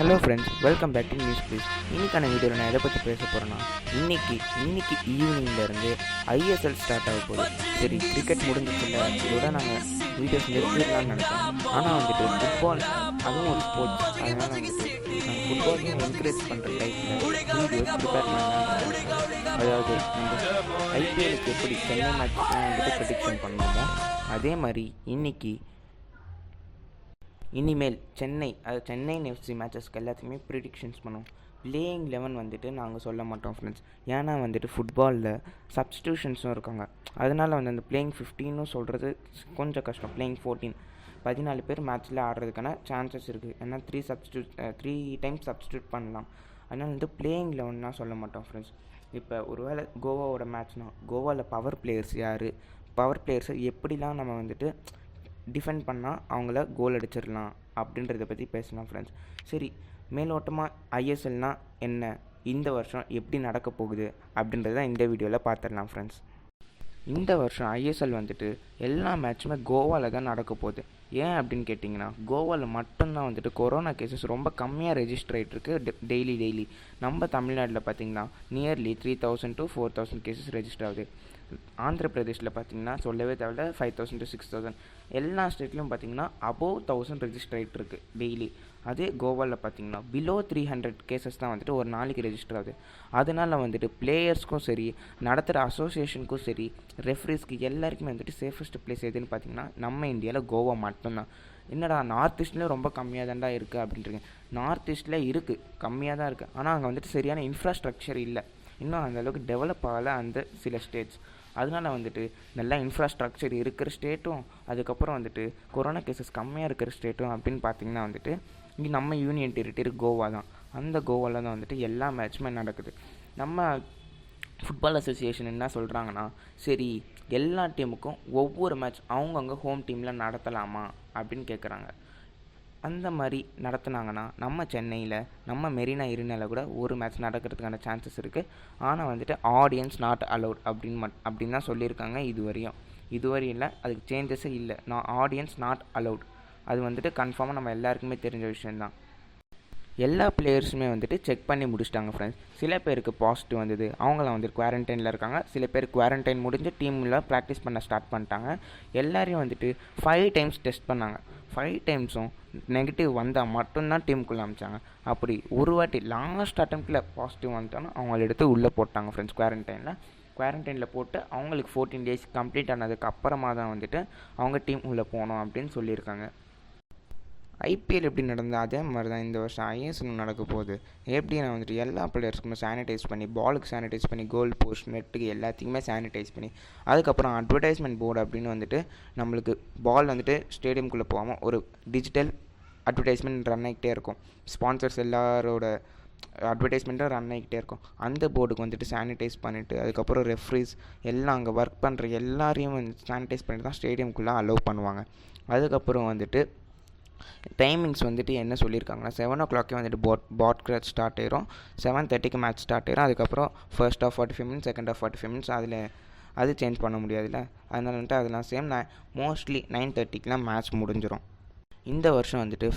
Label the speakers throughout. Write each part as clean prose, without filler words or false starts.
Speaker 1: Hello friends, welcome back to news please. இன்றைக்கான வீடியோவில் நான் எதை பற்றி பேச போகிறேன்னா, இன்னைக்கு ஈவினிங்லேருந்து ஐஎஸ்எல் ஸ்டார்ட் ஆக போகுது. சரி, கிரிக்கெட் முடிஞ்சிச்சுல, இதோட நாங்கள் வீடியோஸ் நிறுத்திடலாம்னு நினச்சோம். ஆனால் வந்துட்டு ஃபுட்பால் அதுவும் ஒரு ஸ்போர்ட்ஸ், அதனால் வந்துட்டு நாங்கள் ஃபுட்பாலையும் என்கரேஜ் பண்ணுற டைப்பில் வீடியோஸ் ப்ரிப்பேர் பண்ணலாம். அதாவது நம்ம ஐபிஎலுக்கு எப்படி சென்னை மேட்ச்லாம் வந்துட்டு ப்ரெடிக்ஷன் பண்ணோமோ, அதே மாதிரி இனிமேல் சென்னை எஃப்சி மேட்சஸ்க்கு எல்லாத்துக்குமே ப்ரிடிக்ஷன்ஸ் பண்ணுவோம். பிளேயிங் 11 வந்துட்டு நாங்கள் சொல்ல மாட்டோம் ஃப்ரெண்ட்ஸ். ஏன்னா வந்துட்டு ஃபுட்பாலில் சப்ஸ்டியூஷன்ஸும் இருக்காங்க. அதனால் வந்து அந்த பிளேயிங் 15 சொல்கிறது கொஞ்சம் கஷ்டம். பிளேயிங் 14 14 பேர் மேட்ச்சில் ஆடுறதுக்கான சான்சஸ் இருக்குது. ஏன்னா 3 டைம்ஸ் சப்ஸ்டியூட் பண்ணலாம். அதனால் வந்து பிளேயிங் 11 சொல்ல மாட்டோம் ஃப்ரெண்ட்ஸ். இப்போ ஒருவேளை கோவாவோட மேட்ச்னால் கோவாவில் பவர் பிளேயர்ஸை எப்படிலாம் நம்ம வந்துட்டு டிஃபெண்ட் பண்ணால் அவங்கள கோல் அடிச்சிடலாம் அப்படின்றத பற்றி பேசலாம் ஃப்ரெண்ட்ஸ். சரி, மேலோட்டமாக ஐஎஸ்எல்னால் என்ன, இந்த வருஷம் எப்படி நடக்க போகுது அப்படின்றத இந்த வீடியோவில் பார்த்துடலாம் ஃப்ரெண்ட்ஸ். இந்த வருஷம் ஐஎஸ்எல் வந்துட்டு எல்லா மேட்சுமே கோவாவில் தான் நடக்க போகுது. ஏன் அப்படின்னு கேட்டிங்கன்னா, கோவாவில் மட்டும்தான் வந்துட்டு கொரோனா கேசஸ் ரொம்ப கம்மியாக ரெஜிஸ்டர் ஆகிட்டுருக்கு டெய்லி. நம்ம தமிழ்நாட்டில் பார்த்திங்கன்னா நியர்லி 3000 to 4000 கேசஸ் ரெஜிஸ்டர் ஆகுது. ஆந்திர பிரதேஷில் பார்த்திங்கன்னா சொல்லவே தேவையில்ல, 5000 to 6000. எல்லா ஸ்டேட்லையும் பார்த்திங்கன்னா அபோவ் 1000 ரெஜிஸ்டர் ஆகிட்டு இருக்குது டெய்லி. அதே கோவாவில் பார்த்திங்கன்னா பிலோ 300 கேசஸ் தான் வந்துட்டு ஒரு நாளைக்கு ரெஜிஸ்டர் ஆகுது. அதனால் வந்துட்டு பிளேயர்ஸ்க்கும் சரி, நடத்துகிற அசோசியேஷனுக்கும் சரி, ரெஃப்ரீஸ்க்கு எல்லாருக்குமே வந்துட்டு சேஃபஸ்ட் பிளேஸ் எதுன்னு பார்த்திங்கன்னா நம்ம இந்தியாவில் கோவா மட்டும்தான். என்னடா நார்த் ஈஸ்ட்லேயும் ரொம்ப கம்மியாக தான்டா இருக்குது அப்படின்றீங்க. நார்த் ஈஸ்ட்டில் இருக்குது, கம்மியாக தான் இருக்குது. ஆனால் அங்கே வந்துட்டு சரியான இன்ஃப்ராஸ்ட்ரக்சர் இல்லை, இன்னும் அந்தளவுக்கு டெவலப் ஆகலை அந்த சில ஸ்டேட்ஸ். அதனால் வந்துட்டு நல்லா இன்ஃப்ராஸ்ட்ரக்சர் இருக்கிற ஸ்டேட்டும், அதுக்கப்புறம் வந்துட்டு கொரோனா கேசஸ் கம்மியாக இருக்கிற ஸ்டேட்டும் அப்படின்னு பார்த்திங்கன்னா வந்துட்டு இங்கே நம்ம யூனியன் டெரிட்டரி கோவா தான். அந்த கோவாவில் தான் வந்துட்டு எல்லா மேட்சுமே நடக்குது. நம்ம ஃபுட்பால் அசோசியேஷன் என்ன சொல்கிறாங்கன்னா, சரி எல்லா டீமுக்கும் ஒவ்வொரு மேட்ச் அவங்கவுங்க ஹோம் டீமில் நடத்தலாமா அப்படின்னு கேட்குறாங்க. அந்த மாதிரி நடத்துனாங்கன்னா நம்ம சென்னையில் நம்ம மெரினா இரினாவில் கூட ஒரு மேட்ச் நடக்கிறதுக்கான சான்சஸ் இருக்குது. ஆனால் வந்துட்டு ஆடியன்ஸ் நாட் அலவுட் அப்படின்னு தான் சொல்லியிருக்காங்க. இதுவரையும் இல்லை, அதுக்கு சேஞ்சஸே இல்லை. ஆடியன்ஸ் நாட் அலவுட், அது வந்துட்டு கன்ஃபார்மாக நம்ம எல்லாருக்குமே தெரிஞ்ச விஷயந்தான். எல்லா பிளேயர்ஸுமே வந்துட்டு செக் பண்ணி முடிச்சிட்டாங்க ஃப்ரெண்ட்ஸ். சில பேருக்கு பாசிட்டிவ் வந்தது, அவங்களாம் வந்துட்டு குவாரண்டைனில் இருக்காங்க. சில பேர் குவாரண்டைன் முடிஞ்சு டீமில் ப்ராக்டிஸ் பண்ண ஸ்டார்ட் பண்ணிட்டாங்க. எல்லாரையும் வந்துட்டு 5 டைம்ஸ் டெஸ்ட் பண்ணாங்க. 5 டைம்ஸும் நெகட்டிவ் வந்தால் மட்டும்தான் டீமுக்குள்ளே அமிச்சாங்க. அப்படி ஒரு வாட்டி லாஸ்ட் அட்டெம்ப்டில் பாசிட்டிவ் வந்துட்டாலும் அவங்கள எடுத்து உள்ளே போட்டாங்க ஃப்ரெண்ட்ஸ். குவாரண்டைனில் போட்டு அவங்களுக்கு 14 days கம்ப்ளீட் ஆனதுக்கு அப்புறமா தான் வந்துட்டு அவங்க டீம் உள்ளே போகணும் அப்படின்னு சொல்லியிருக்காங்க. ஐபிஎல் எப்படி நடந்தால் அதே மாதிரி தான் இந்த வருஷம் ஐஎஸ்எல் நடக்க போகுது. எப்படின்னா வந்துட்டு எல்லா பிளேயர்ஸ்க்குமே சானிடைஸ் பண்ணி, பாலுக்கு சானிடைஸ் பண்ணி, கோல் போஸ்ட் நெட்டுக்கு எல்லாத்துக்குமே சானிடைஸ் பண்ணி, அதுக்கப்புறம் அட்வர்டைஸ்மெண்ட் போர்டு அப்படின்னு வந்துட்டு நம்மளுக்கு பால் வந்துட்டு ஸ்டேடியம்குள்ளே போகாமல் ஒரு டிஜிட்டல் அட்வர்டைஸ்மெண்ட் ரன் ஆகிக்கிட்டே இருக்கும். ஸ்பான்சர்ஸ் எல்லாரோட அட்வர்டைஸ்மெண்ட்டும் ரன் ஆகிக்கிட்டே இருக்கும். அந்த போர்டுக்கு வந்துட்டு சானிடைஸ் பண்ணிவிட்டு, அதுக்கப்புறம் ரெஃப்ரீஸ் எல்லாம் அங்கே ஒர்க் பண்ணுற எல்லாரையும் சானிடைஸ் பண்ணிட்டு தான் ஸ்டேடியம்குள்ளே அலோவ் பண்ணுவாங்க. அதுக்கப்புறம் வந்துட்டு டைமிங்ஸ் வந்துட்டு என்ன சொல்லியிருக்காங்கன்னா, 7 o'clock வந்துட்டு பாட் கிராச் ஸ்டார்ட் ஆயிரும். 7:30 மேட்ச் ஸ்டார்ட் ஆயிரும். அதுக்கப்புறம் first half 45 minutes, second half 45 minutes. அது சேஞ்ச் பண்ண முடியாதுல்ல, அதனால் வந்துட்டு அதெல்லாம் சேம். மோஸ்ட்லி 9:30 மேட்ச் முடிஞ்சிடும். இந்த வருஷம் வந்துட்டு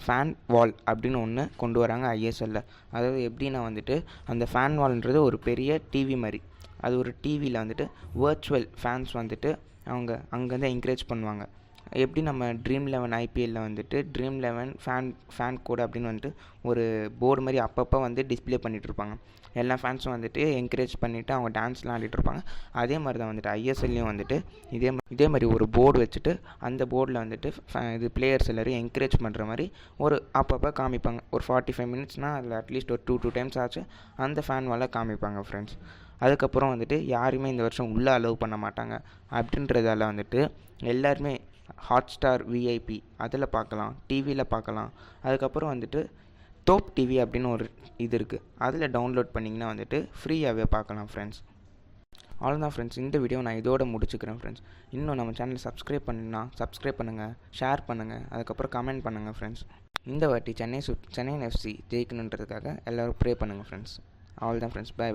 Speaker 1: ஃபேன் வால் அப்படின்னு ஒன்று கொண்டு வராங்க ஐஎஸ்எல்ல. அதாவது எப்படின்னா வந்துட்டு அந்த ஃபேன் வால்ன்றது ஒரு பெரிய டிவி மாதிரி. அது ஒரு டிவியில் வந்துட்டு வர்ச்சுவல் ஃபேன்ஸ் வந்துட்டு அவங்க அங்கேருந்து என்கரேஜ் பண்ணுவாங்க. எப்படி நம்ம ட்ரீம் 11 ஐபிஎல்லில் வந்துட்டு ட்ரீம் 11 ஃபேன் கோட் அப்படின்னு வந்துட்டு ஒரு போர்டு மாதிரி அப்பப்போ வந்து டிஸ்பிளே பண்ணிகிட்ருப்பாங்க. எல்லா ஃபேன்ஸும் வந்துட்டு என்கரேஜ் பண்ணிவிட்டு அவங்க டான்ஸ்லாம் ஆடிட்டுருப்பாங்க. அதே மாதிரி தான் வந்துட்டு ஐஎஸ்எல்லையும் வந்துட்டு இதே மாதிரி ஒரு போர்டு வச்சுட்டு அந்த போர்டில் வந்துட்டு இது பிளேயர்ஸ் எல்லோரும் என்கரேஜ் பண்ணுற மாதிரி ஒரு அப்பப்போ காமிப்பாங்க. ஒரு 45 minutesனால் அதில் அட்லீஸ்ட் ஒரு 2 times ஆச்சு அந்த ஃபேன் வாலை காமிப்பாங்க ஃப்ரெண்ட்ஸ். அதுக்கப்புறம் வந்துட்டு யாருமே இந்த வருஷம் உள்ளே அலோவ் பண்ண மாட்டாங்க. அப்படின்றதால வந்துட்டு எல்லாருமே ஹாட்ஸ்டார் விஐபி அதில் பார்க்கலாம், டிவியில் பார்க்கலாம். அதுக்கப்புறம் வந்துட்டு தோப் டிவி அப்படின்னு ஒரு இது இருக்குது, அதில் டவுன்லோட் பண்ணிங்கன்னா வந்துட்டு ஃப்ரீயாகவே பார்க்கலாம் ஃப்ரெண்ட்ஸ். அவ்வளோதான் ஃப்ரெண்ட்ஸ், இந்த வீடியோ நான் இதோட முடிச்சுக்கிறேன் ஃப்ரெண்ட்ஸ். இன்னும் நம்ம சேனலை சப்ஸ்கிரைப் பண்ணுங்கள், ஷேர் பண்ணுங்கள், அதுக்கப்புறம் கமெண்ட் பண்ணுங்கள் ஃப்ரெண்ட்ஸ். இந்த வாட்டி சென்னை எஃப்சி ஜெயிக்கணுன்றதுக்காக எல்லோரும் ப்ரே பண்ணுங்கள் ஃப்ரெண்ட்ஸ். அவ்வளோதான் ஃப்ரெண்ட்ஸ், பை.